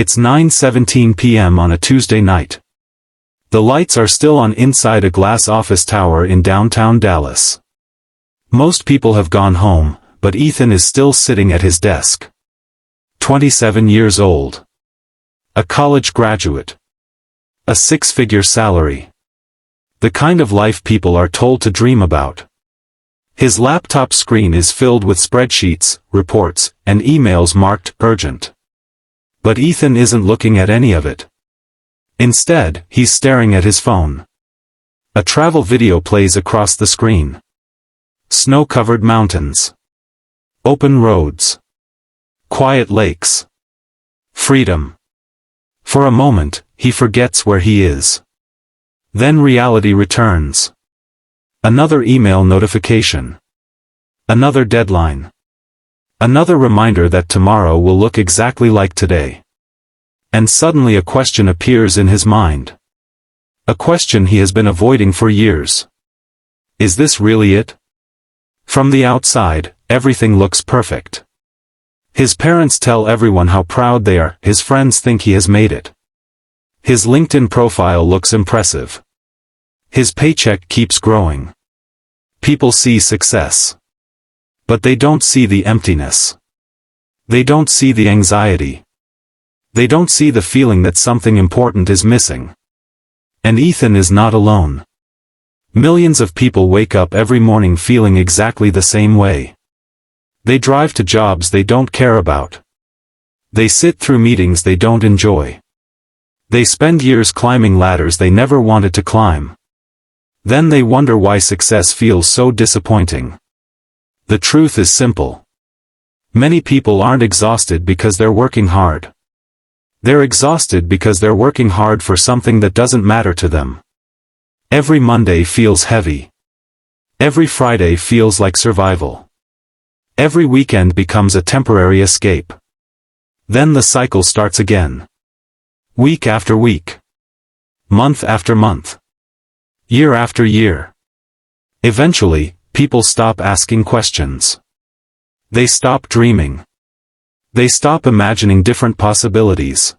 It's 9:17 p.m. on a Tuesday night. The lights are still on inside a glass office tower in downtown Dallas. Most people have gone home, but Ethan is still sitting at his desk. 27 years old. A college graduate. A six-figure salary. The kind of life people are told to dream about. His laptop screen is filled with spreadsheets, reports, and emails marked urgent. But Ethan isn't looking at any of it. Instead, he's staring at his phone. A travel video plays across the screen. Snow-covered mountains. Open roads. Quiet lakes. Freedom. For a moment, he forgets where he is. Then reality returns. Another email notification. Another deadline. Another reminder that tomorrow will look exactly like today. And suddenly a question appears in his mind. A question he has been avoiding for years. Is this really it? From the outside, everything looks perfect. His parents tell everyone how proud they are, his friends think he has made it. His LinkedIn profile looks impressive. His paycheck keeps growing. People see success. But they don't see the emptiness. They don't see the anxiety. They don't see the feeling that something important is missing. And Ethan is not alone. Millions of people wake up every morning feeling exactly the same way. They drive to jobs they don't care about. They sit through meetings they don't enjoy. They spend years climbing ladders they never wanted to climb. Then they wonder why success feels so disappointing. The truth is simple. Many people aren't exhausted because they're working hard. They're exhausted because they're working hard for something that doesn't matter to them. Every Monday feels heavy. Every Friday feels like survival. Every weekend becomes a temporary escape. Then the cycle starts again. Week after week. Month after month. Year after year. Eventually, people stop asking questions. They stop dreaming. They stop imagining different possibilities.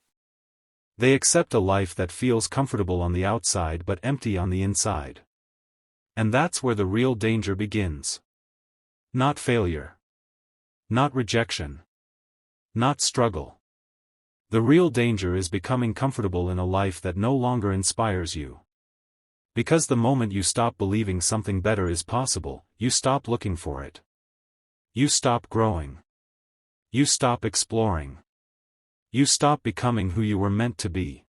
They accept a life that feels comfortable on the outside but empty on the inside. And that's where the real danger begins. Not failure. Not rejection. Not struggle. The real danger is becoming comfortable in a life that no longer inspires you. Because the moment you stop believing something better is possible, you stop looking for it. You stop growing. You stop exploring. You stop becoming who you were meant to be.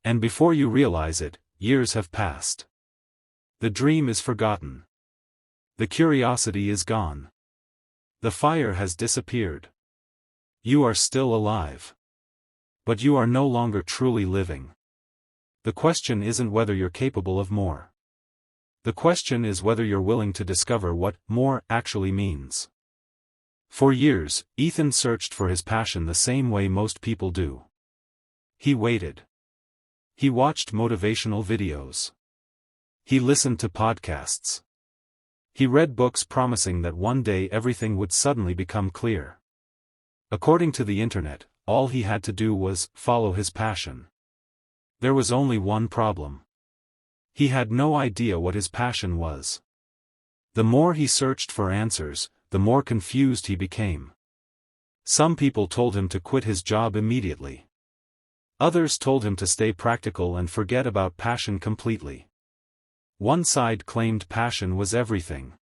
And before you realize it, years have passed. The dream is forgotten. The curiosity is gone. The fire has disappeared. You are still alive. But you are no longer truly living. The question isn't whether you're capable of more. The question is whether you're willing to discover what more actually means. For years, Ethan searched for his passion the same way most people do. He waited. He watched motivational videos. He listened to podcasts. He read books promising that one day everything would suddenly become clear. According to the internet, all he had to do was follow his passion. There was only one problem. He had no idea what his passion was. The more he searched for answers, the more confused he became. Some people told him to quit his job immediately. Others told him to stay practical and forget about passion completely. One side claimed passion was everything.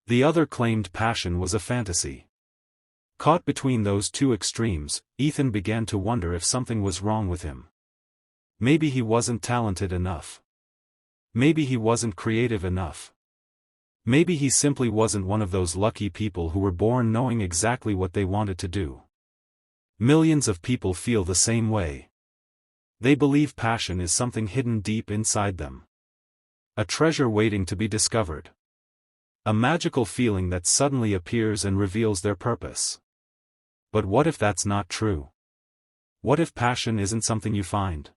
The other claimed passion was a fantasy. Caught between those two extremes, Ethan began to wonder if something was wrong with him. Maybe he wasn't talented enough. Maybe he wasn't creative enough. Maybe he simply wasn't one of those lucky people who were born knowing exactly what they wanted to do. Millions of people feel the same way. They believe passion is something hidden deep inside them. A treasure waiting to be discovered. A magical feeling that suddenly appears and reveals their purpose. But what if that's not true? What if passion isn't something you find?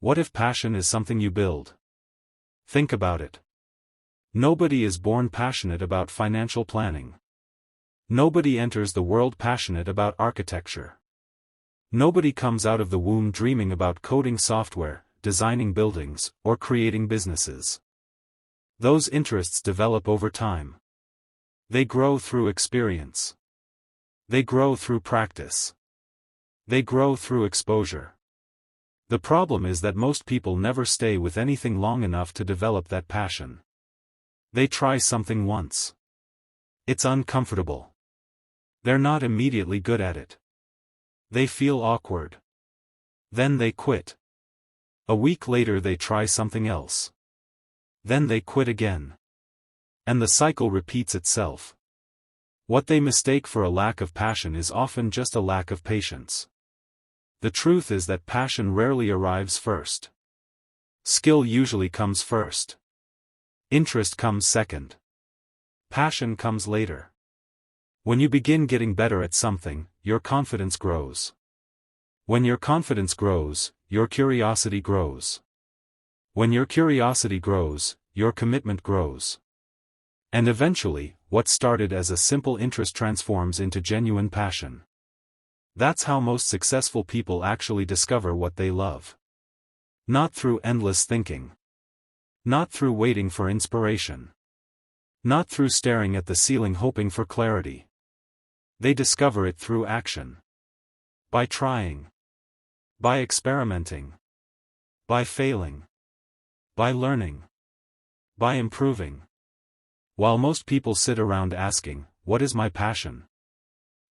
What if passion is something you build? Think about it. Nobody is born passionate about financial planning. Nobody enters the world passionate about architecture. Nobody comes out of the womb dreaming about coding software, designing buildings, or creating businesses. Those interests develop over time. They grow through experience. They grow through practice. They grow through exposure. The problem is that most people never stay with anything long enough to develop that passion. They try something once. It's uncomfortable. They're not immediately good at it. They feel awkward. Then they quit. A week later they try something else. Then they quit again. And the cycle repeats itself. What they mistake for a lack of passion is often just a lack of patience. The truth is that passion rarely arrives first. Skill usually comes first. Interest comes second. Passion comes later. When you begin getting better at something, your confidence grows. When your confidence grows, your curiosity grows. When your curiosity grows, your commitment grows. And eventually, what started as a simple interest transforms into genuine passion. That's how most successful people actually discover what they love. Not through endless thinking. Not through waiting for inspiration. Not through staring at the ceiling hoping for clarity. They discover it through action. By trying. By experimenting. By failing. By learning. By improving. While most people sit around asking, "What is my passion?"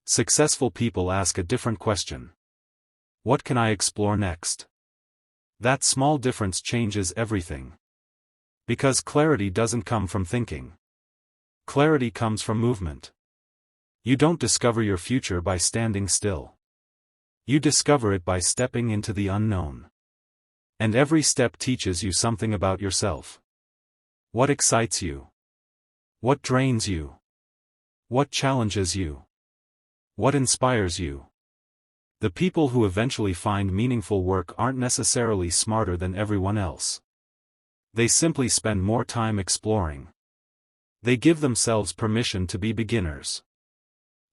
Successful people ask a different question. What can I explore next? That small difference changes everything. Because clarity doesn't come from thinking. Clarity comes from movement. You don't discover your future by standing still. You discover it by stepping into the unknown. And every step teaches you something about yourself. What excites you? What drains you? What challenges you? What inspires you? The people who eventually find meaningful work aren't necessarily smarter than everyone else. They simply spend more time exploring. They give themselves permission to be beginners.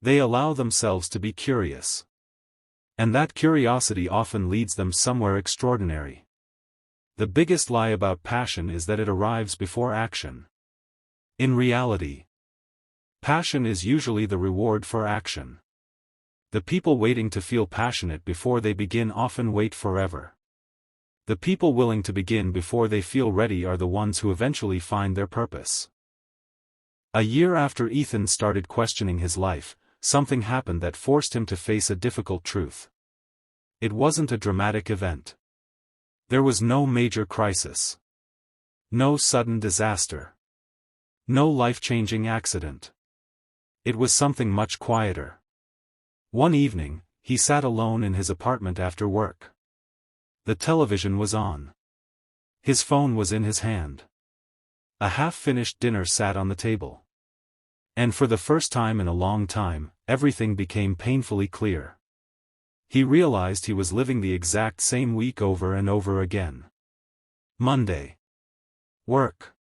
They allow themselves to be curious. And that curiosity often leads them somewhere extraordinary. The biggest lie about passion is that it arrives before action. In reality, passion is usually the reward for action. The people waiting to feel passionate before they begin often wait forever. The people willing to begin before they feel ready are the ones who eventually find their purpose. A year after Ethan started questioning his life, something happened that forced him to face a difficult truth. It wasn't a dramatic event. There was no major crisis. No sudden disaster. No life-changing accident. It was something much quieter. One evening, he sat alone in his apartment after work. The television was on. His phone was in his hand. A half-finished dinner sat on the table. And for the first time in a long time, everything became painfully clear. He realized he was living the exact same week over and over again. Monday. Work.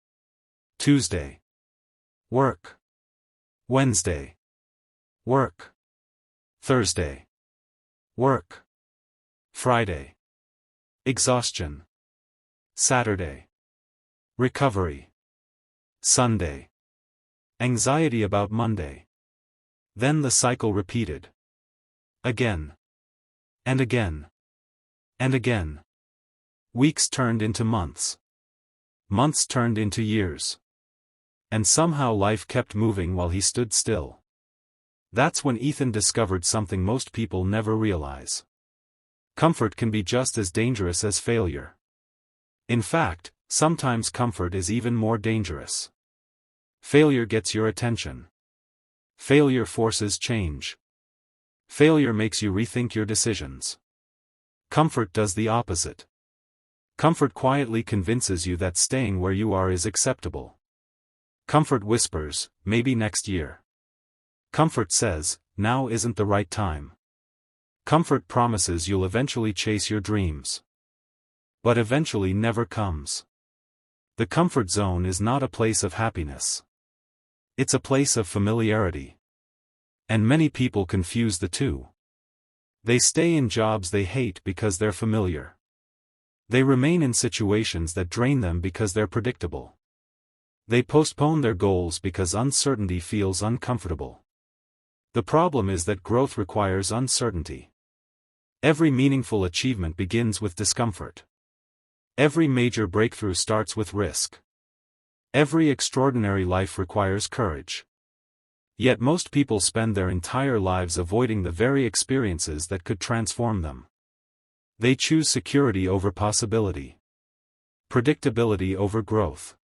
Tuesday. Work. Wednesday. Work. Thursday. Work. Friday. Exhaustion. Saturday. Recovery. Sunday. Anxiety about Monday. Then the cycle repeated. Again. And again. And again. Weeks turned into months. Months turned into years. And somehow life kept moving while he stood still. That's when Ethan discovered something most people never realize. Comfort can be just as dangerous as failure. In fact, sometimes comfort is even more dangerous. Failure gets your attention. Failure forces change. Failure makes you rethink your decisions. Comfort does the opposite. Comfort quietly convinces you that staying where you are is acceptable. Comfort whispers, maybe next year. Comfort says, now isn't the right time. Comfort promises you'll eventually chase your dreams. But eventually never comes. The comfort zone is not a place of happiness. It's a place of familiarity. And many people confuse the two. They stay in jobs they hate because they're familiar. They remain in situations that drain them because they're predictable. They postpone their goals because uncertainty feels uncomfortable. The problem is that growth requires uncertainty. Every meaningful achievement begins with discomfort. Every major breakthrough starts with risk. Every extraordinary life requires courage. Yet most people spend their entire lives avoiding the very experiences that could transform them. They choose security over possibility, predictability over growth,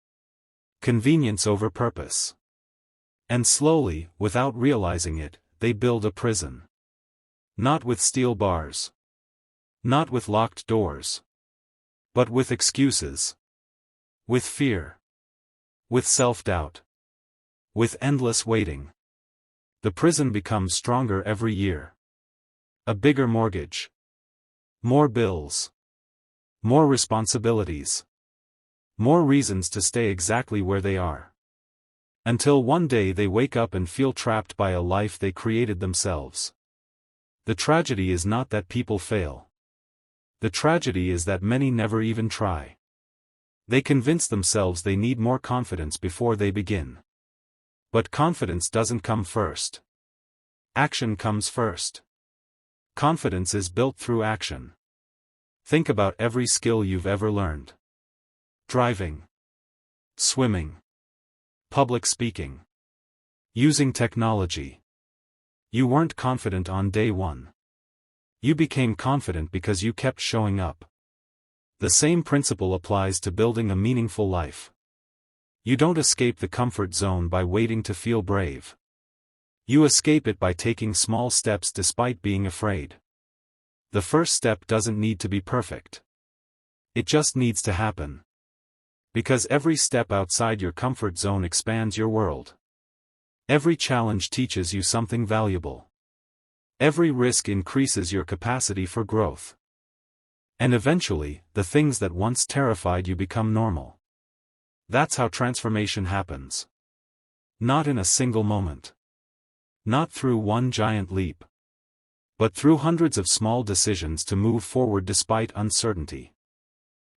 convenience over purpose. And slowly, without realizing it, they build a prison. Not with steel bars. Not with locked doors. But with excuses. With fear. With self-doubt. With endless waiting. The prison becomes stronger every year. A bigger mortgage. More bills. More responsibilities. More reasons to stay exactly where they are. Until one day they wake up and feel trapped by a life they created themselves. The tragedy is not that people fail. The tragedy is that many never even try. They convince themselves they need more confidence before they begin. But confidence doesn't come first. Action comes first. Confidence is built through action. Think about every skill you've ever learned. Driving. Swimming. Public speaking. Using technology. You weren't confident on day one. You became confident because you kept showing up. The same principle applies to building a meaningful life. You don't escape the comfort zone by waiting to feel brave. You escape it by taking small steps despite being afraid. The first step doesn't need to be perfect. It just needs to happen. Because every step outside your comfort zone expands your world. Every challenge teaches you something valuable. Every risk increases your capacity for growth. And eventually, the things that once terrified you become normal. That's how transformation happens. Not in a single moment. Not through one giant leap. But through hundreds of small decisions to move forward despite uncertainty.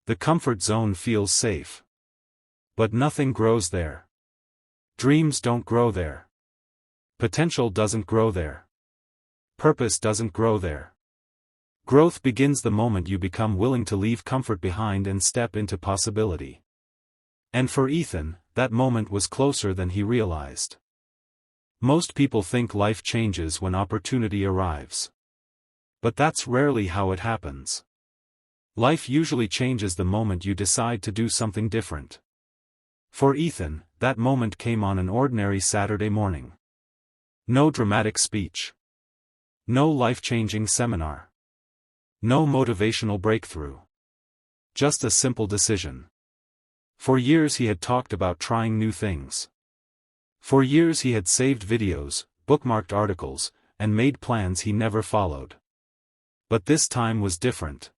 The comfort zone feels safe. But nothing grows there. Dreams don't grow there. Potential doesn't grow there. Purpose doesn't grow there. Growth begins the moment you become willing to leave comfort behind and step into possibility. And for Ethan, that moment was closer than he realized. Most people think life changes when opportunity arrives. But that's rarely how it happens. Life usually changes the moment you decide to do something different. For Ethan, that moment came on an ordinary Saturday morning. No dramatic speech. No life-changing seminar. No motivational breakthrough. Just a simple decision. For years he had talked about trying new things. For years he had saved videos, bookmarked articles, and made plans he never followed. But this time was different.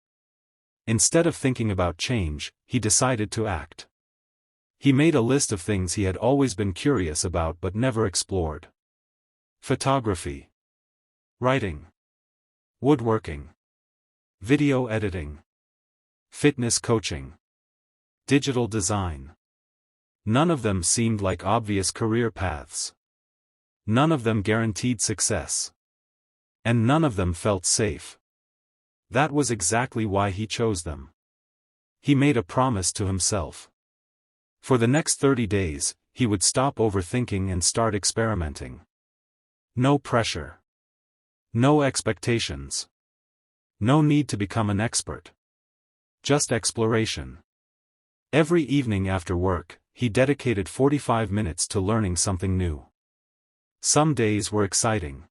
Instead of thinking about change, he decided to act. He made a list of things he had always been curious about but never explored. Photography. Writing. Woodworking. Video editing. Fitness coaching. Digital design. None of them seemed like obvious career paths. None of them guaranteed success. And none of them felt safe. That was exactly why he chose them. He made a promise to himself. For the next 30 days, he would stop overthinking and start experimenting. No pressure. No expectations. No need to become an expert. Just exploration. Every evening after work, he dedicated 45 minutes to learning something new. Some days were exciting.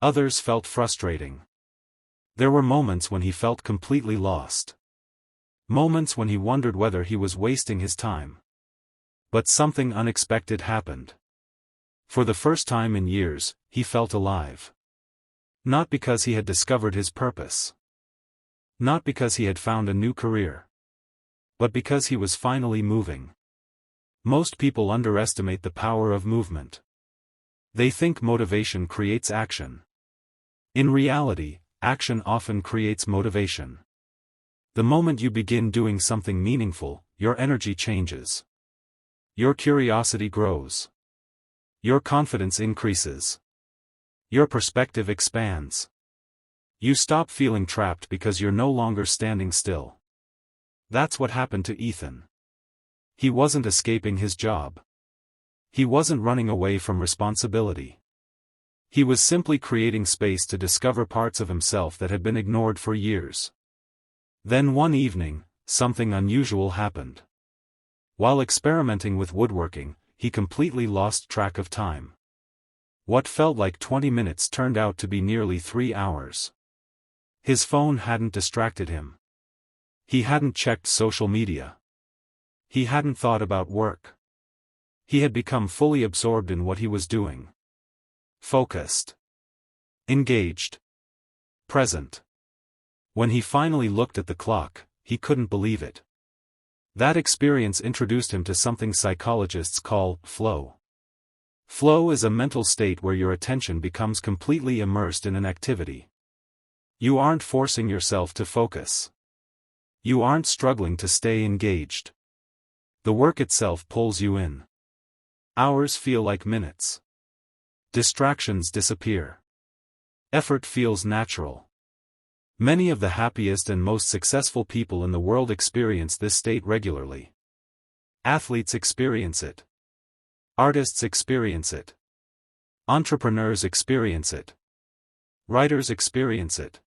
Others felt frustrating. There were moments when he felt completely lost. Moments when he wondered whether he was wasting his time. But something unexpected happened. For the first time in years, he felt alive. Not because he had discovered his purpose. Not because he had found a new career. But because he was finally moving. Most people underestimate the power of movement. They think motivation creates action. In reality, action often creates motivation. The moment you begin doing something meaningful, your energy changes. Your curiosity grows. Your confidence increases. Your perspective expands. You stop feeling trapped because you're no longer standing still. That's what happened to Ethan. He wasn't escaping his job. He wasn't running away from responsibility. He was simply creating space to discover parts of himself that had been ignored for years. Then one evening, something unusual happened. While experimenting with woodworking, he completely lost track of time. What felt like 20 minutes turned out to be nearly 3 hours. His phone hadn't distracted him. He hadn't checked social media. He hadn't thought about work. He had become fully absorbed in what he was doing. Focused. Engaged. Present. When he finally looked at the clock, he couldn't believe it. That experience introduced him to something psychologists call flow. Flow is a mental state where your attention becomes completely immersed in an activity. You aren't forcing yourself to focus. You aren't struggling to stay engaged. The work itself pulls you in. Hours feel like minutes. Distractions disappear. Effort feels natural. Many of the happiest and most successful people in the world experience this state regularly. Athletes experience it. Artists experience it. Entrepreneurs experience it. Writers experience it.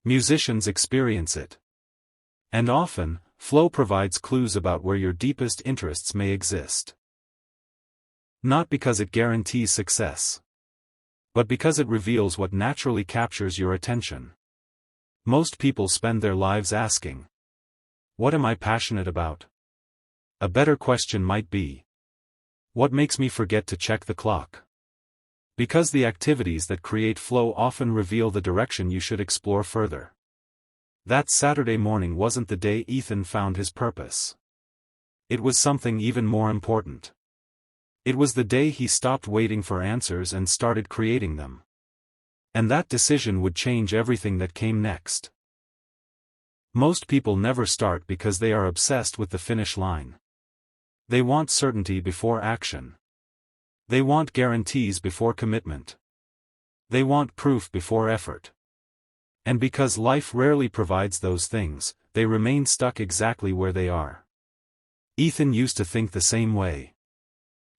Musicians experience it. And often, flow provides clues about where your deepest interests may exist. Not because it guarantees success, but because it reveals what naturally captures your attention. Most people spend their lives asking, "What am I passionate about?" A better question might be, "What makes me forget to check the clock?" Because the activities that create flow often reveal the direction you should explore further. That Saturday morning wasn't the day Ethan found his purpose. It was something even more important. It was the day he stopped waiting for answers and started creating them. And that decision would change everything that came next. Most people never start because they are obsessed with the finish line. They want certainty before action. They want guarantees before commitment. They want proof before effort. And because life rarely provides those things, they remain stuck exactly where they are. Ethan used to think the same way.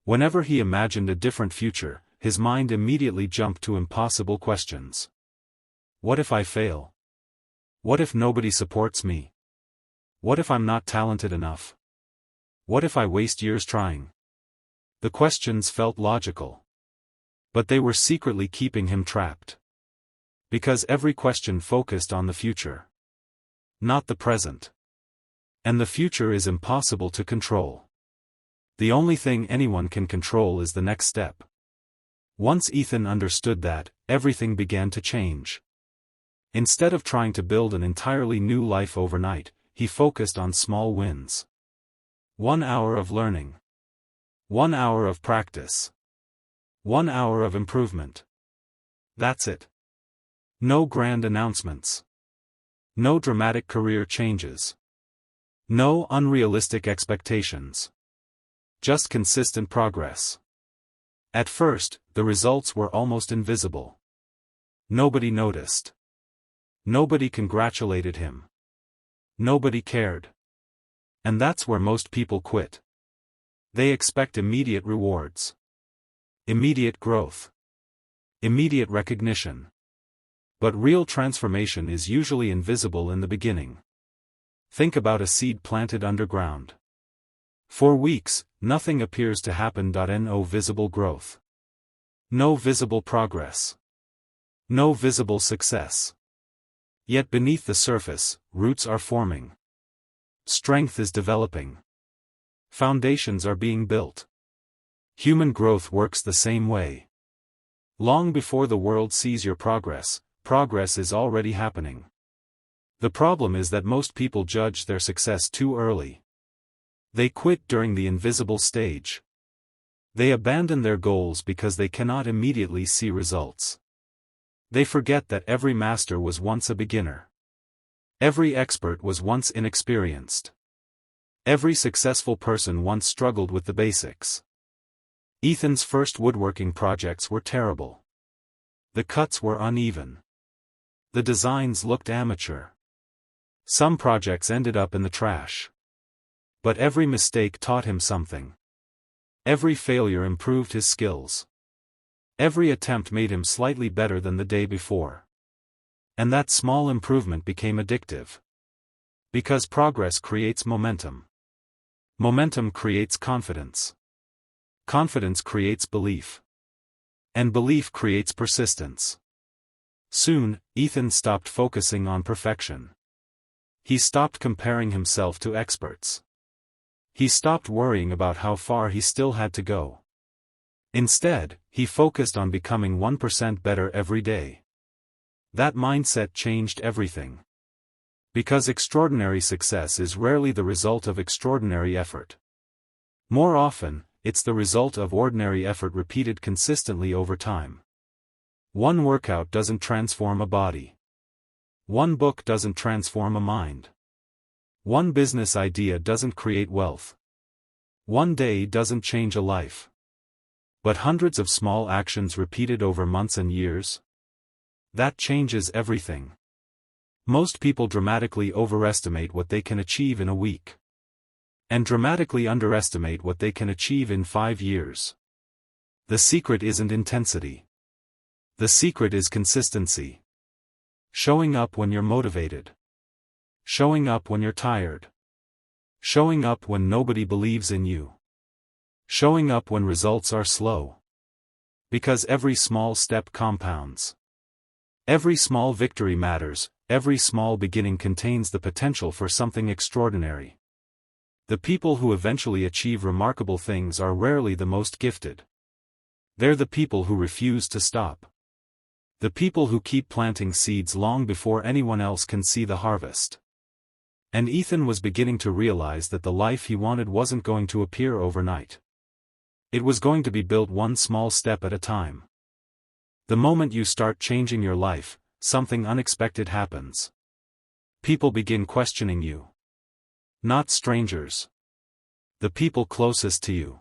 Whenever he imagined a different future, his mind immediately jumped to impossible questions. What if I fail? What if nobody supports me? What if I'm not talented enough? What if I waste years trying? The questions felt logical. But they were secretly keeping him trapped. Because every question focused on the future. Not the present. And the future is impossible to control. The only thing anyone can control is the next step. Once Ethan understood that, everything began to change. Instead of trying to build an entirely new life overnight, he focused on small wins. 1 hour of learning. 1 hour of practice. 1 hour of improvement. That's it. No grand announcements. No dramatic career changes. No unrealistic expectations. Just consistent progress. At first, the results were almost invisible. Nobody noticed. Nobody congratulated him. Nobody cared. And that's where most people quit. They expect immediate rewards. Immediate growth. Immediate recognition. But real transformation is usually invisible in the beginning. Think about a seed planted underground. For weeks, nothing appears to happen. No visible growth. No visible progress. No visible success. Yet beneath the surface, roots are forming. Strength is developing. Foundations are being built. Human growth works the same way. Long before the world sees your progress, progress is already happening. The problem is that most people judge their success too early. They quit during the invisible stage. They abandon their goals because they cannot immediately see results. They forget that every master was once a beginner. Every expert was once inexperienced. Every successful person once struggled with the basics. Ethan's first woodworking projects were terrible. The cuts were uneven. The designs looked amateur. Some projects ended up in the trash. But every mistake taught him something. Every failure improved his skills. Every attempt made him slightly better than the day before. And that small improvement became addictive. Because progress creates momentum. Momentum creates confidence. Confidence creates belief. And belief creates persistence. Soon, Ethan stopped focusing on perfection. He stopped comparing himself to experts. He stopped worrying about how far he still had to go. Instead, he focused on becoming 1% better every day. That mindset changed everything. Because extraordinary success is rarely the result of extraordinary effort. More often, it's the result of ordinary effort repeated consistently over time. One workout doesn't transform a body. One book doesn't transform a mind. One business idea doesn't create wealth. One day doesn't change a life. But hundreds of small actions repeated over months and years? That changes everything. Most people dramatically overestimate what they can achieve in a week. And dramatically underestimate what they can achieve in 5 years. The secret isn't intensity. The secret is consistency. Showing up when you're motivated. Showing up when you're tired. Showing up when nobody believes in you. Showing up when results are slow. Because every small step compounds. Every small victory matters, every small beginning contains the potential for something extraordinary. The people who eventually achieve remarkable things are rarely the most gifted. They're the people who refuse to stop. The people who keep planting seeds long before anyone else can see the harvest. And Ethan was beginning to realize that the life he wanted wasn't going to appear overnight. It was going to be built one small step at a time. The moment you start changing your life, something unexpected happens. People begin questioning you. Not strangers. The people closest to you.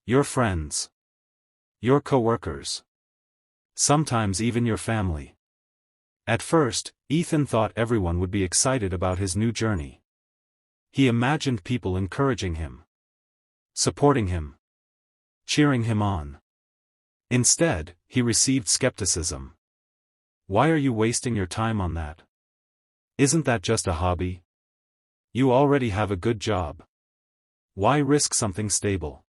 Your friends. Your coworkers. Sometimes even your family. At first, Ethan thought everyone would be excited about his new journey. He imagined people encouraging him. Supporting him. Cheering him on. Instead, he received skepticism. Why are you wasting your time on that? Isn't that just a hobby? You already have a good job. Why risk something stable?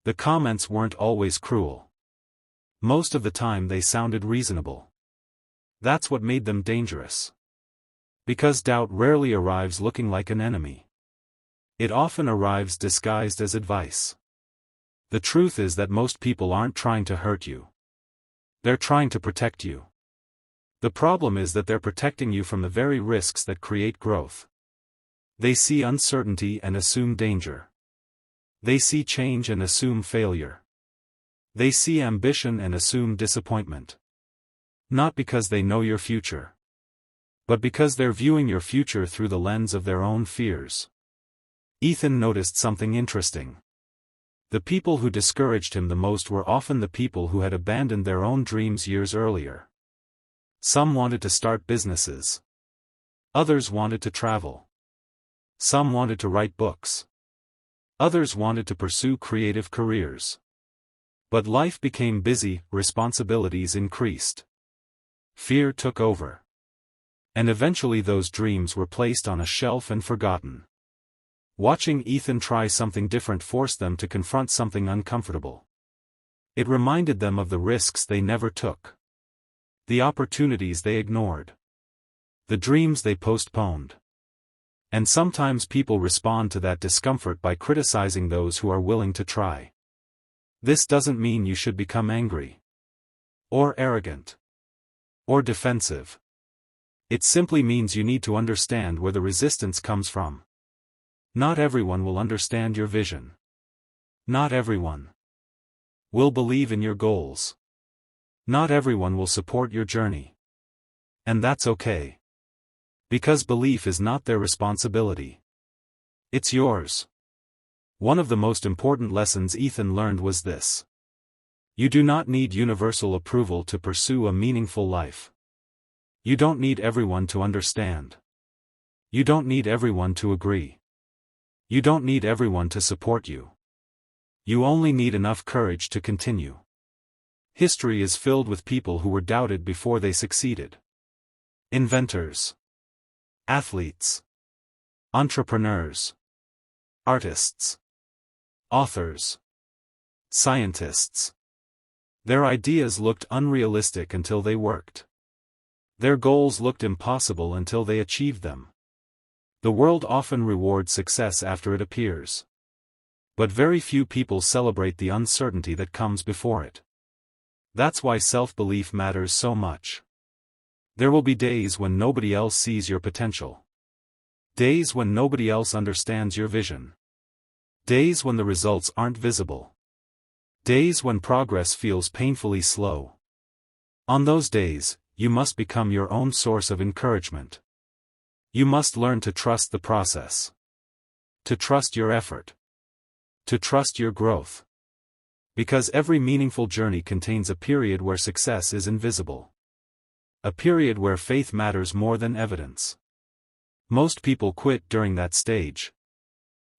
The comments weren't always cruel. Most of the time they sounded reasonable. That's what made them dangerous. Because doubt rarely arrives looking like an enemy. It often arrives disguised as advice. The truth is that most people aren't trying to hurt you. They're trying to protect you. The problem is that they're protecting you from the very risks that create growth. They see uncertainty and assume danger. They see change and assume failure. They see ambition and assume disappointment. Not because they know your future. But because they're viewing your future through the lens of their own fears. Ethan noticed something interesting. The people who discouraged him the most were often the people who had abandoned their own dreams years earlier. Some wanted to start businesses. Others wanted to travel. Some wanted to write books. Others wanted to pursue creative careers. But life became busy, responsibilities increased. Fear took over. And eventually those dreams were placed on a shelf and forgotten. Watching Ethan try something different forced them to confront something uncomfortable. It reminded them of the risks they never took. The opportunities they ignored. The dreams they postponed. And sometimes people respond to that discomfort by criticizing those who are willing to try. This doesn't mean you should become angry. Or arrogant. Or defensive. It simply means you need to understand where the resistance comes from. Not everyone will understand your vision. Not everyone will believe in your goals. Not everyone will support your journey. And that's okay. Because belief is not their responsibility. It's yours. One of the most important lessons Ethan learned was this. You do not need universal approval to pursue a meaningful life. You don't need everyone to understand. You don't need everyone to agree. You don't need everyone to support you. You only need enough courage to continue. History is filled with people who were doubted before they succeeded. Inventors, athletes, entrepreneurs, artists, authors, scientists. Their ideas looked unrealistic until they worked. Their goals looked impossible until they achieved them. The world often rewards success after it appears. But very few people celebrate the uncertainty that comes before it. That's why self-belief matters so much. There will be days when nobody else sees your potential. Days when nobody else understands your vision. Days when the results aren't visible. Days when progress feels painfully slow. On those days, you must become your own source of encouragement. You must learn to trust the process. To trust your effort. To trust your growth. Because every meaningful journey contains a period where success is invisible. A period where faith matters more than evidence. Most people quit during that stage.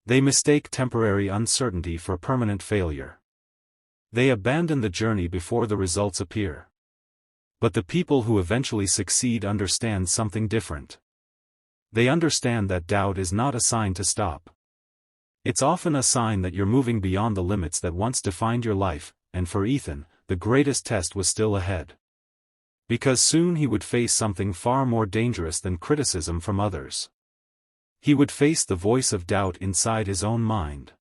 They mistake temporary uncertainty for permanent failure. They abandon the journey before the results appear. But the people who eventually succeed understand something different. They understand that doubt is not a sign to stop. It's often a sign that you're moving beyond the limits that once defined your life, and for Ethan, the greatest test was still ahead. Because soon he would face something far more dangerous than criticism from others. He would face the voice of doubt inside his own mind.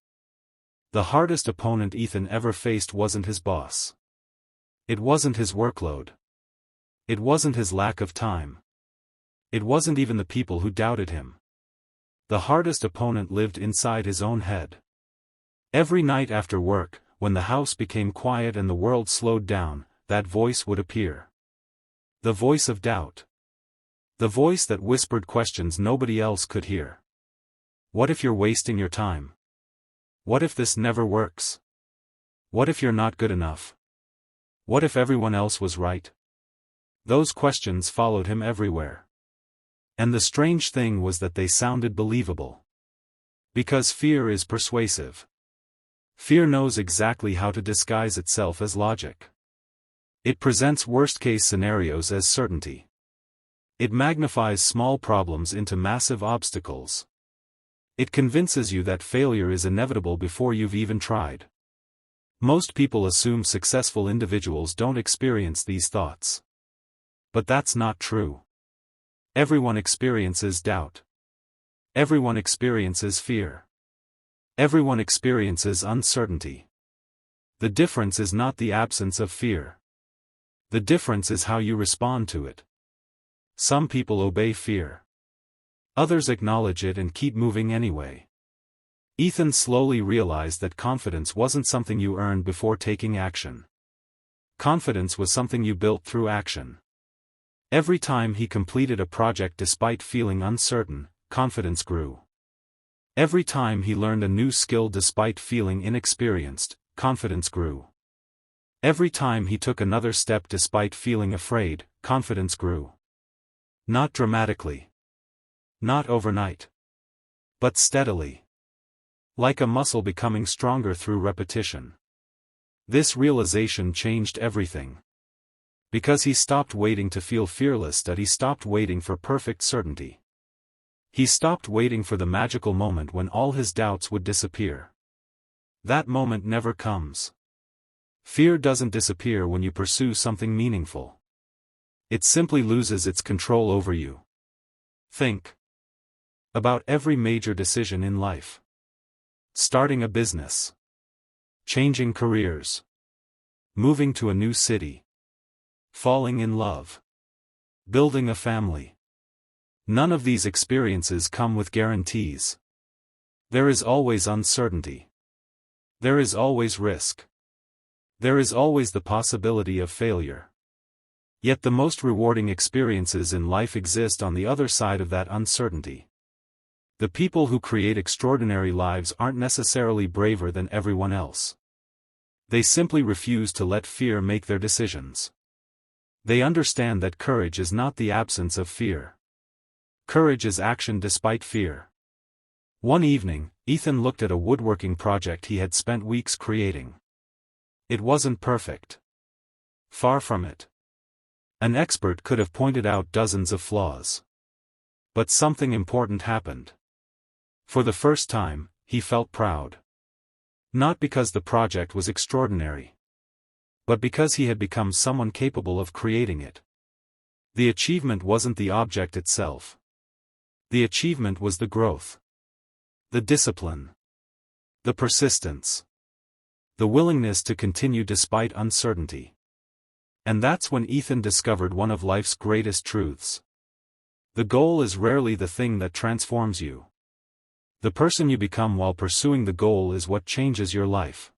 The hardest opponent Ethan ever faced wasn't his boss. It wasn't his workload. It wasn't his lack of time. It wasn't even the people who doubted him. The hardest opponent lived inside his own head. Every night after work, when the house became quiet and the world slowed down, that voice would appear. The voice of doubt. The voice that whispered questions nobody else could hear. What if you're wasting your time? What if this never works? What if you're not good enough? What if everyone else was right? Those questions followed him everywhere. And the strange thing was that they sounded believable. Because fear is persuasive. Fear knows exactly how to disguise itself as logic. It presents worst-case scenarios as certainty. It magnifies small problems into massive obstacles. It convinces you that failure is inevitable before you've even tried. Most people assume successful individuals don't experience these thoughts. But that's not true. Everyone experiences doubt. Everyone experiences fear. Everyone experiences uncertainty. The difference is not the absence of fear. The difference is how you respond to it. Some people obey fear. Others acknowledge it and keep moving anyway. Ethan slowly realized that confidence wasn't something you earned before taking action. Confidence was something you built through action. Every time he completed a project despite feeling uncertain, confidence grew. Every time he learned a new skill despite feeling inexperienced, confidence grew. Every time he took another step despite feeling afraid, confidence grew. Not dramatically. Not overnight. But steadily. Like a muscle becoming stronger through repetition. This realization changed everything. Because he stopped waiting to feel fearless, that he stopped waiting for perfect certainty. He stopped waiting for the magical moment when all his doubts would disappear. That moment never comes. Fear doesn't disappear when you pursue something meaningful. It simply loses its control over you. Think about every major decision in life. Starting a business. Changing careers. Moving to a new city. Falling in love. Building a family. None of these experiences come with guarantees. There is always uncertainty. There is always risk. There is always the possibility of failure. Yet the most rewarding experiences in life exist on the other side of that uncertainty. The people who create extraordinary lives aren't necessarily braver than everyone else. They simply refuse to let fear make their decisions. They understand that courage is not the absence of fear. Courage is action despite fear. One evening, Ethan looked at a woodworking project he had spent weeks creating. It wasn't perfect. Far from it. An expert could have pointed out dozens of flaws. But something important happened. For the first time, he felt proud. Not because the project was extraordinary, but because he had become someone capable of creating it. The achievement wasn't the object itself. The achievement was the growth. The discipline. The persistence. The willingness to continue despite uncertainty. And that's when Ethan discovered one of life's greatest truths. The goal is rarely the thing that transforms you. The person you become while pursuing the goal is what changes your life.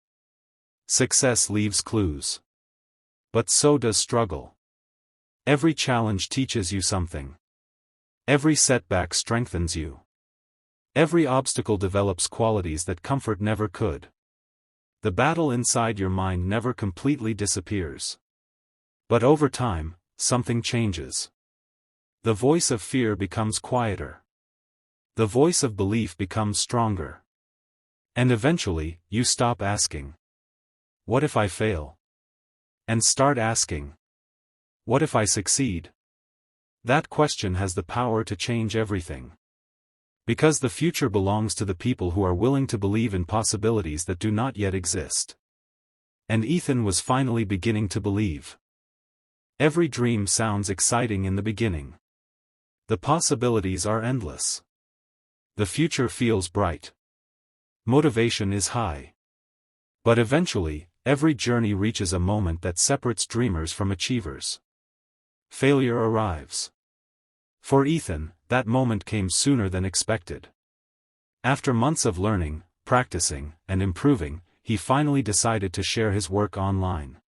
Success leaves clues. But so does struggle. Every challenge teaches you something. Every setback strengthens you. Every obstacle develops qualities that comfort never could. The battle inside your mind never completely disappears. But over time, something changes. The voice of fear becomes quieter. The voice of belief becomes stronger. And eventually, you stop asking, "What if I fail?" and start asking, "What if I succeed?" That question has the power to change everything. Because the future belongs to the people who are willing to believe in possibilities that do not yet exist. And Ethan was finally beginning to believe. Every dream sounds exciting in the beginning. The possibilities are endless. The future feels bright. Motivation is high. But eventually, every journey reaches a moment that separates dreamers from achievers. Failure arrives. For Ethan, that moment came sooner than expected. After months of learning, practicing, and improving, he finally decided to share his work online.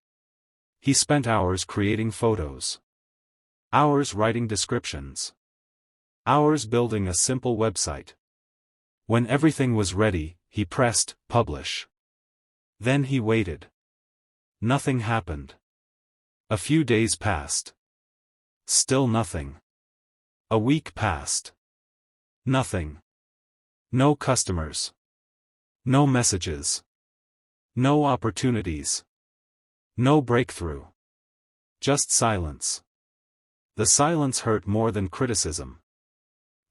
He spent hours creating photos. Hours writing descriptions. Hours building a simple website. When everything was ready, he pressed publish. Then he waited. Nothing happened. A few days passed. Still nothing. A week passed. Nothing. No customers. No messages. No opportunities. No breakthrough. Just silence. The silence hurt more than criticism.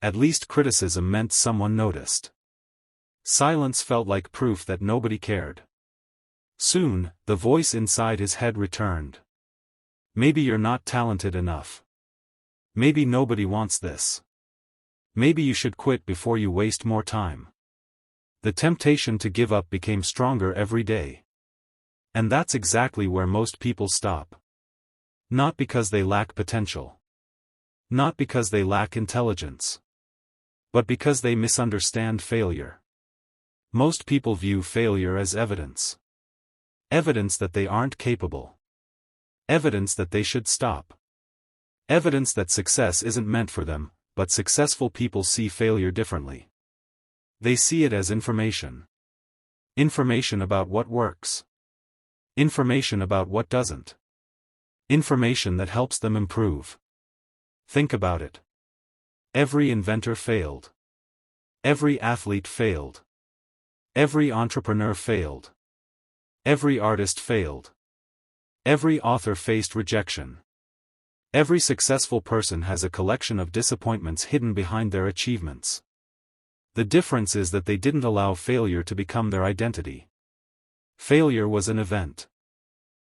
At least criticism meant someone noticed. Silence felt like proof that nobody cared. Soon, the voice inside his head returned. Maybe you're not talented enough. Maybe nobody wants this. Maybe you should quit before you waste more time. The temptation to give up became stronger every day. And that's exactly where most people stop. Not because they lack potential. Not because they lack intelligence. But because they misunderstand failure. Most people view failure as evidence. Evidence that they aren't capable. Evidence that they should stop. Evidence that success isn't meant for them, but successful people see failure differently. They see it as information. Information about what works. Information about what doesn't. Information that helps them improve. Think about it. Every inventor failed. Every athlete failed. Every entrepreneur failed. Every artist failed. Every author faced rejection. Every successful person has a collection of disappointments hidden behind their achievements. The difference is that they didn't allow failure to become their identity. Failure was an event.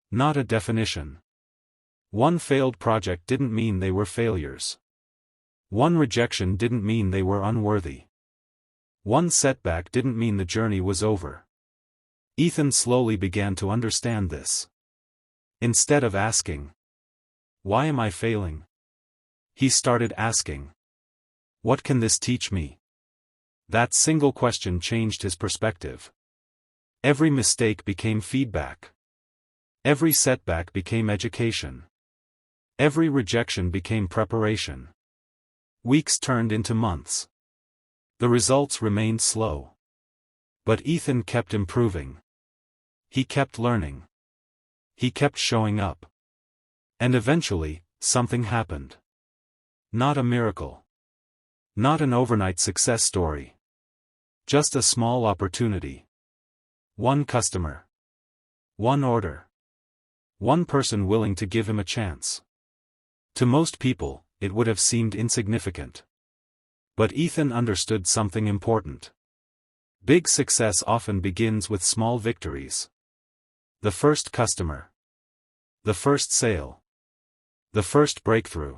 Not a definition. One failed project didn't mean they were failures. One rejection didn't mean they were unworthy. One setback didn't mean the journey was over. Ethan slowly began to understand this. Instead of asking, "Why am I failing?" he started asking, "What can this teach me?" That single question changed his perspective. Every mistake became feedback. Every setback became education. Every rejection became preparation. Weeks turned into months. The results remained slow. But Ethan kept improving. He kept learning. He kept showing up. And eventually, something happened. Not a miracle. Not an overnight success story. Just a small opportunity. One customer. One order. One person willing to give him a chance. To most people, it would have seemed insignificant. But Ethan understood something important. Big success often begins with small victories. The first customer. The first sale. The first breakthrough.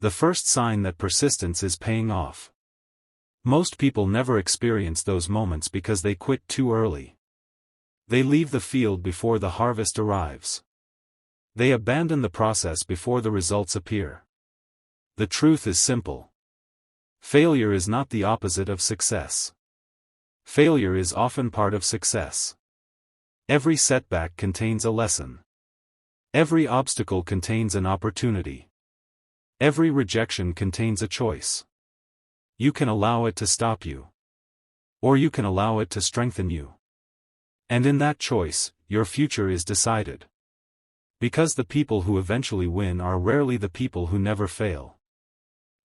The first sign that persistence is paying off. Most people never experience those moments because they quit too early. They leave the field before the harvest arrives. They abandon the process before the results appear. The truth is simple. Failure is not the opposite of success. Failure is often part of success. Every setback contains a lesson. Every obstacle contains an opportunity. Every rejection contains a choice. You can allow it to stop you. Or you can allow it to strengthen you. And in that choice, your future is decided. Because the people who eventually win are rarely the people who never fail.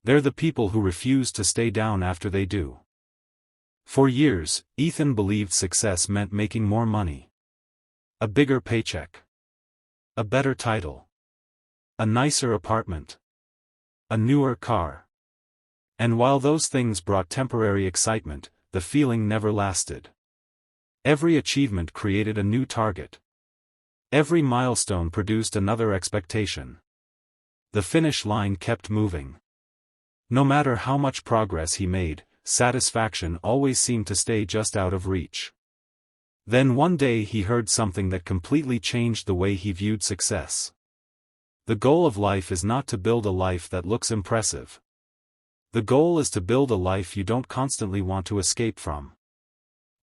They're the people who refuse to stay down after they do. For years, Ethan believed success meant making more money. A bigger paycheck. A better title. A nicer apartment. A newer car. And while those things brought temporary excitement, the feeling never lasted. Every achievement created a new target. Every milestone produced another expectation. The finish line kept moving. No matter how much progress he made, satisfaction always seemed to stay just out of reach. Then one day he heard something that completely changed the way he viewed success. The goal of life is not to build a life that looks impressive. The goal is to build a life you don't constantly want to escape from.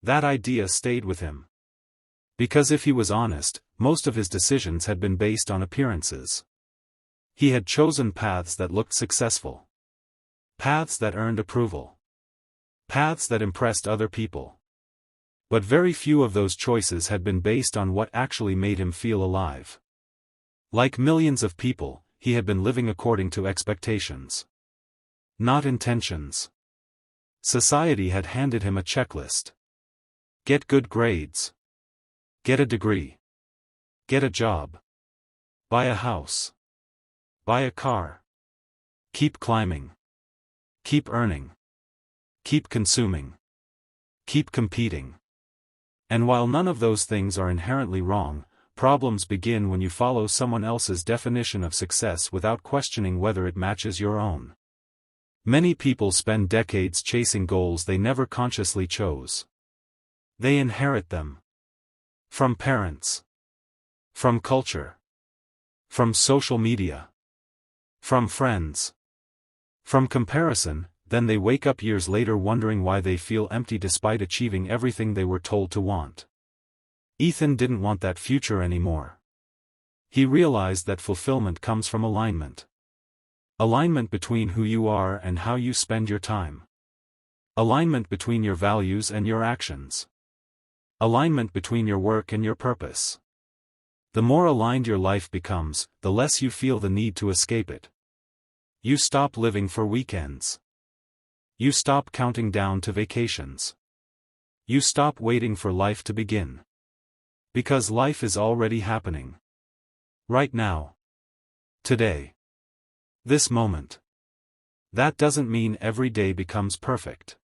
That idea stayed with him. Because if he was honest, most of his decisions had been based on appearances. He had chosen paths that looked successful. Paths that earned approval. Paths that impressed other people. But very few of those choices had been based on what actually made him feel alive. Like millions of people, he had been living according to expectations. Not intentions. Society had handed him a checklist. Get good grades. Get a degree. Get a job. Buy a house. Buy a car. Keep climbing. Keep earning. Keep consuming. Keep competing. And while none of those things are inherently wrong, problems begin when you follow someone else's definition of success without questioning whether it matches your own. Many people spend decades chasing goals they never consciously chose. They inherit them. From parents. From culture. From social media. From friends. From comparison, then they wake up years later wondering why they feel empty despite achieving everything they were told to want. Ethan didn't want that future anymore. He realized that fulfillment comes from alignment. Alignment between who you are and how you spend your time. Alignment between your values and your actions. Alignment between your work and your purpose. The more aligned your life becomes, the less you feel the need to escape it. You stop living for weekends. You stop counting down to vacations. You stop waiting for life to begin. Because life is already happening. Right now. Today. This moment. That doesn't mean every day becomes perfect.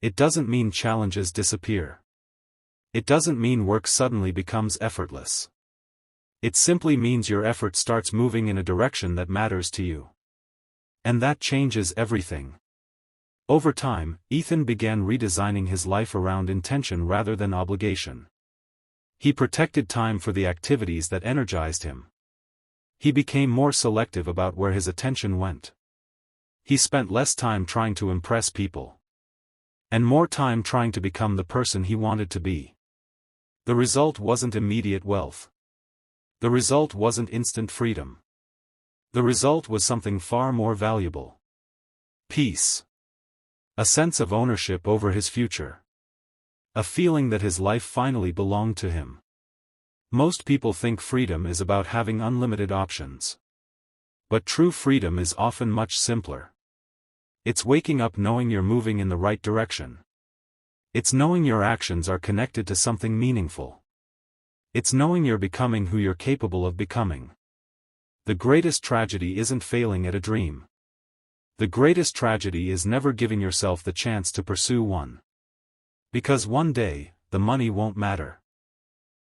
It doesn't mean challenges disappear. It doesn't mean work suddenly becomes effortless. It simply means your effort starts moving in a direction that matters to you. And that changes everything. Over time, Ethan began redesigning his life around intention rather than obligation. He protected time for the activities that energized him. He became more selective about where his attention went. He spent less time trying to impress people. And more time trying to become the person he wanted to be. The result wasn't immediate wealth. The result wasn't instant freedom. The result was something far more valuable. Peace. A sense of ownership over his future. A feeling that his life finally belonged to him. Most people think freedom is about having unlimited options. But true freedom is often much simpler. It's waking up knowing you're moving in the right direction. It's knowing your actions are connected to something meaningful. It's knowing you're becoming who you're capable of becoming. The greatest tragedy isn't failing at a dream. The greatest tragedy is never giving yourself the chance to pursue one. Because one day, the money won't matter.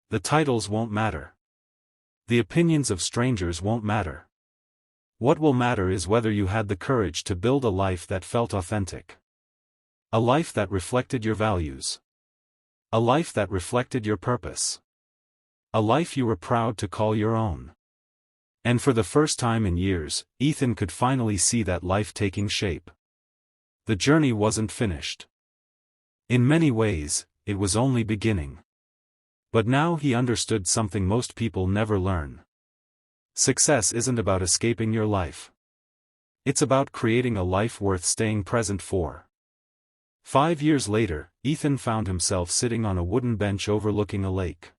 The titles won't matter. The opinions of strangers won't matter. What will matter is whether you had the courage to build a life that felt authentic. A life that reflected your values. A life that reflected your purpose. A life you were proud to call your own. And for the first time in years, Ethan could finally see that life taking shape. The journey wasn't finished. In many ways, it was only beginning. But now he understood something most people never learn. Success isn't about escaping your life. It's about creating a life worth staying present for. 5 years later, Ethan found himself sitting on a wooden bench overlooking a lake.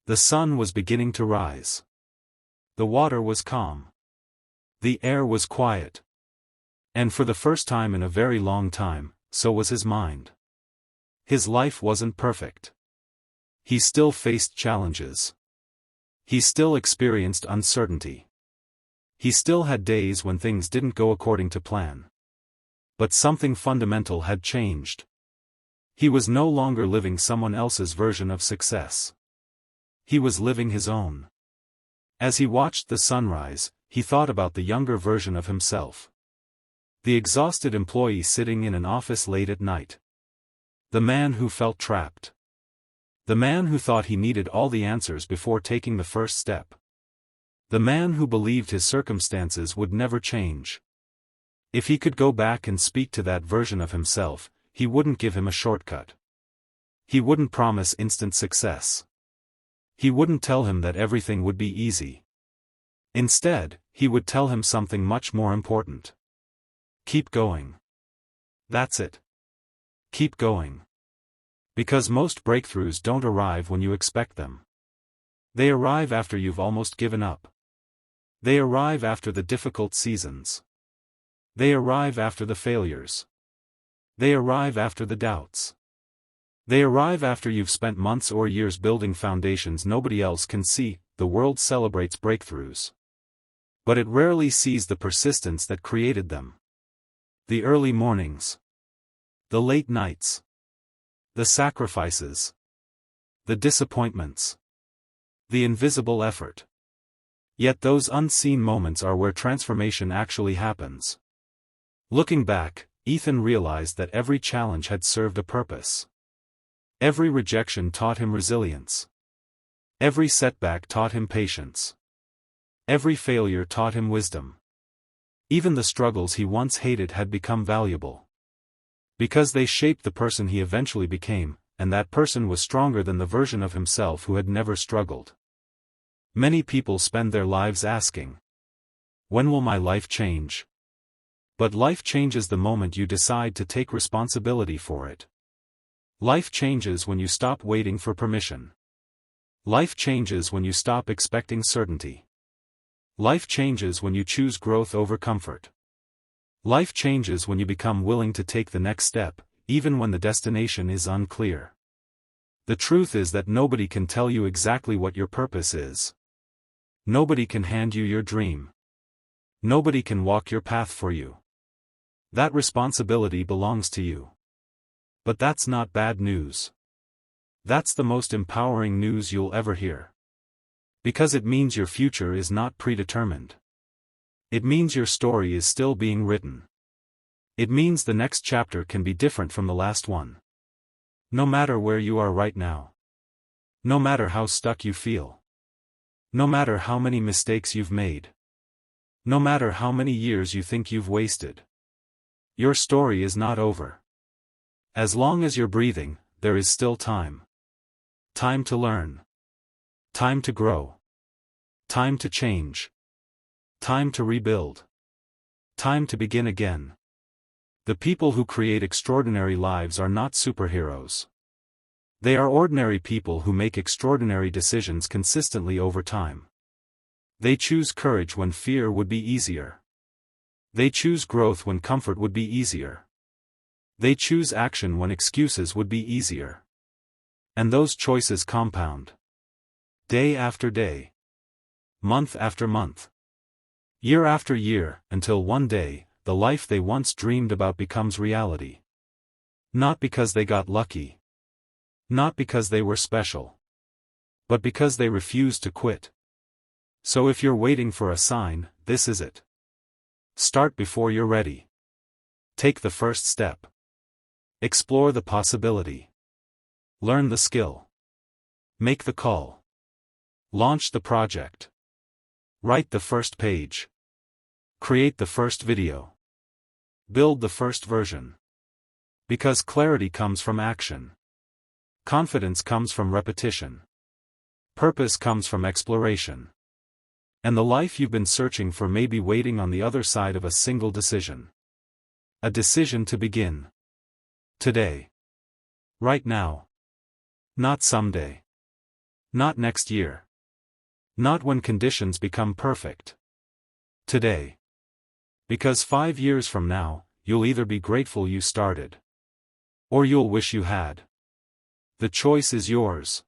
The sun was beginning to rise. The water was calm. The air was quiet. And for the first time in a very long time, so was his mind. His life wasn't perfect. He still faced challenges. He still experienced uncertainty. He still had days when things didn't go according to plan. But something fundamental had changed. He was no longer living someone else's version of success. He was living his own. As he watched the sunrise, he thought about the younger version of himself. The exhausted employee sitting in an office late at night. The man who felt trapped. The man who thought he needed all the answers before taking the first step. The man who believed his circumstances would never change. If he could go back and speak to that version of himself, he wouldn't give him a shortcut. He wouldn't promise instant success. He wouldn't tell him that everything would be easy. Instead, he would tell him something much more important. Keep going. That's it. Keep going. Because most breakthroughs don't arrive when you expect them. They arrive after you've almost given up. They arrive after the difficult seasons. They arrive after the failures. They arrive after the doubts. They arrive after you've spent months or years building foundations nobody else can see. The world celebrates breakthroughs. But it rarely sees the persistence that created them. The early mornings. The late nights. The sacrifices. The disappointments. The invisible effort. Yet those unseen moments are where transformation actually happens. Looking back, Ethan realized that every challenge had served a purpose. Every rejection taught him resilience. Every setback taught him patience. Every failure taught him wisdom. Even the struggles he once hated had become valuable. Because they shaped the person he eventually became, and that person was stronger than the version of himself who had never struggled. Many people spend their lives asking, when will my life change? But life changes the moment you decide to take responsibility for it. Life changes when you stop waiting for permission. Life changes when you stop expecting certainty. Life changes when you choose growth over comfort. Life changes when you become willing to take the next step, even when the destination is unclear. The truth is that nobody can tell you exactly what your purpose is. Nobody can hand you your dream. Nobody can walk your path for you. That responsibility belongs to you. But that's not bad news. That's the most empowering news you'll ever hear. Because it means your future is not predetermined. It means your story is still being written. It means the next chapter can be different from the last one. No matter where you are right now. No matter how stuck you feel. No matter how many mistakes you've made. No matter how many years you think you've wasted. Your story is not over. As long as you're breathing, there is still time. Time to learn. Time to grow. Time to change. Time to rebuild. Time to begin again. The people who create extraordinary lives are not superheroes. They are ordinary people who make extraordinary decisions consistently over time. They choose courage when fear would be easier. They choose growth when comfort would be easier. They choose action when excuses would be easier. And those choices compound. Day after day. Month after month. Year after year, until one day, the life they once dreamed about becomes reality. Not because they got lucky. Not because they were special. But because they refused to quit. So if you're waiting for a sign, this is it. Start before you're ready. Take the first step. Explore the possibility. Learn the skill. Make the call. Launch the project. Write the first page. Create the first video. Build the first version. Because clarity comes from action. Confidence comes from repetition. Purpose comes from exploration. And the life you've been searching for may be waiting on the other side of a single decision. A decision to begin. Today. Right now. Not someday. Not next year. Not when conditions become perfect. Today. Because 5 years from now, you'll either be grateful you started. Or you'll wish you had. The choice is yours.